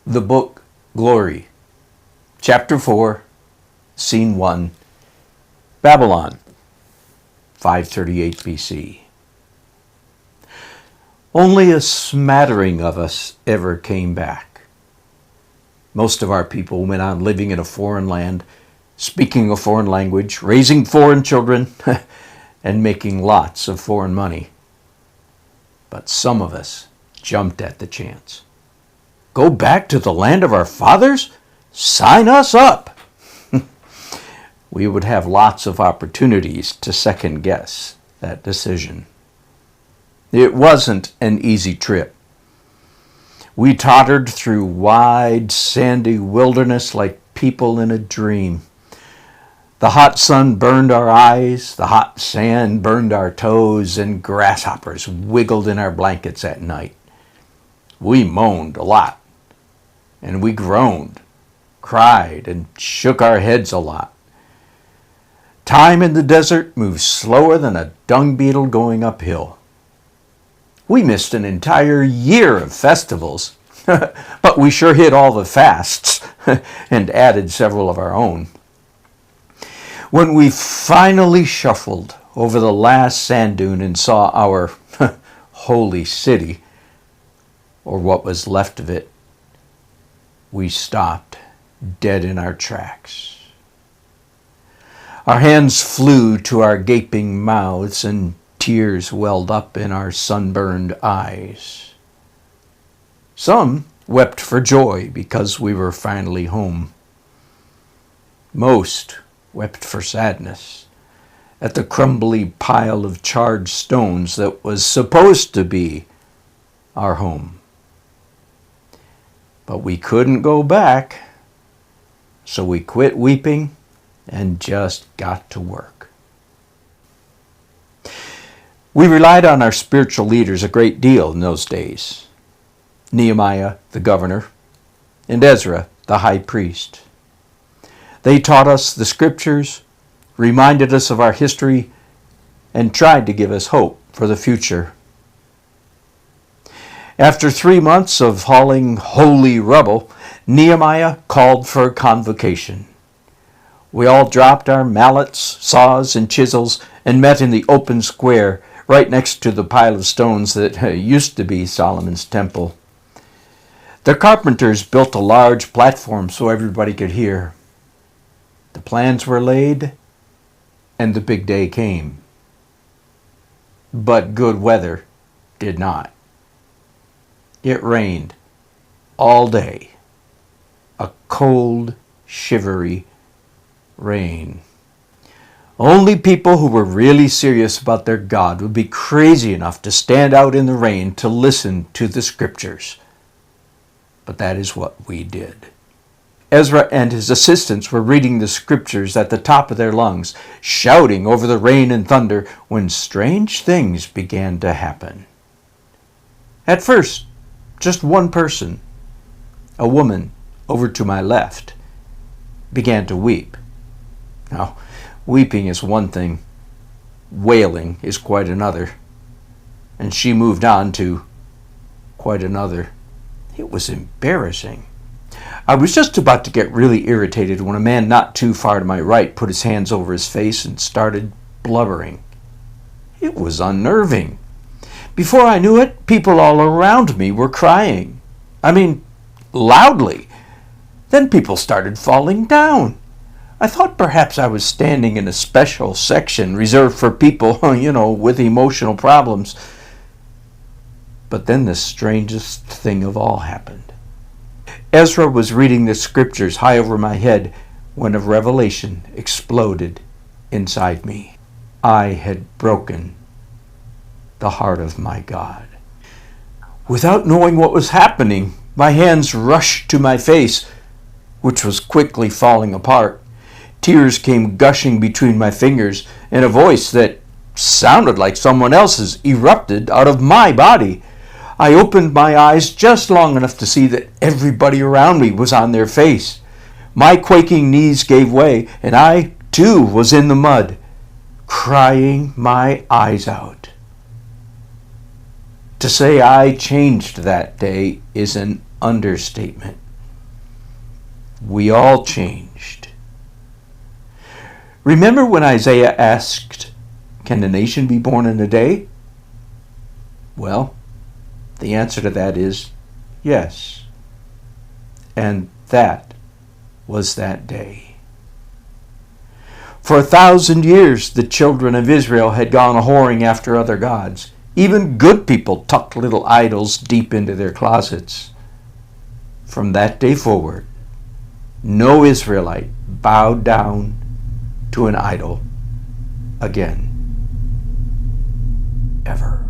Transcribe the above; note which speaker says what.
Speaker 1: The book Glory, Chapter 4, Scene 1, Babylon, 538 BC. Only a smattering of us ever came back. Most of our people went on living in a foreign land, speaking a foreign language, raising foreign children, and making lots of foreign money. But some of us jumped at the chance. Go back to the land of our fathers? Sign us up! We would have lots of opportunities to second guess that decision. It wasn't an easy trip. We tottered through wide, sandy wilderness like people in a dream. The hot sun burned our eyes, the hot sand burned our toes, and grasshoppers wiggled in our blankets at night. We moaned a lot, and we groaned, cried, and shook our heads a lot. Time in the desert moved slower than a dung beetle going uphill. We missed an entire year of festivals, but we sure hit all the fasts and added several of our own. When we finally shuffled over the last sand dune and saw our holy city, or what was left of it, we stopped dead in our tracks. Our hands flew to our gaping mouths and tears welled up in our sunburned eyes. Some wept for joy because we were finally home. Most wept for sadness at the crumbly pile of charred stones that was supposed to be our home. But we couldn't go back, so we quit weeping and just got to work. We relied on our spiritual leaders a great deal in those days. Nehemiah, the governor, and Ezra, the high priest. They taught us the scriptures, reminded us of our history, and tried to give us hope for the future. After 3 months of hauling holy rubble, Nehemiah called for a convocation. We all dropped our mallets, saws, and chisels and met in the open square right next to the pile of stones that used to be Solomon's temple. The carpenters built a large platform so everybody could hear. The plans were laid, and the big day came. But good weather did not. It rained all day. A cold, shivery rain. Only people who were really serious about their God would be crazy enough to stand out in the rain to listen to the scriptures. But that is what we did. Ezra and his assistants were reading the scriptures at the top of their lungs, shouting over the rain and thunder, when strange things began to happen. At first, just one person, a woman over to my left, began to weep. Now, weeping is one thing, wailing is quite another, and she moved on to quite another. It was embarrassing. I was just about to get really irritated when a man not too far to my right put his hands over his face and started blubbering. It was unnerving. Before I knew it, people all around me were crying. I mean, loudly. Then people started falling down. I thought perhaps I was standing in a special section reserved for people, with emotional problems. But then the strangest thing of all happened. Ezra was reading the scriptures high over my head when a revelation exploded inside me. I had broken the heart of my God. Without knowing what was happening, my hands rushed to my face, which was quickly falling apart. Tears came gushing between my fingers, and a voice that sounded like someone else's erupted out of my body. I opened my eyes just long enough to see that everybody around me was on their face. My quaking knees gave way, and I, too, was in the mud, crying my eyes out. To say I changed that day is an understatement. We all changed. Remember when Isaiah asked, "Can a nation be born in a day?" Well, the answer to that is yes. And that was that day. For 1,000 years, the children of Israel had gone whoring after other gods. Even good people tucked little idols deep into their closets. From that day forward, no Israelite bowed down to an idol again, ever.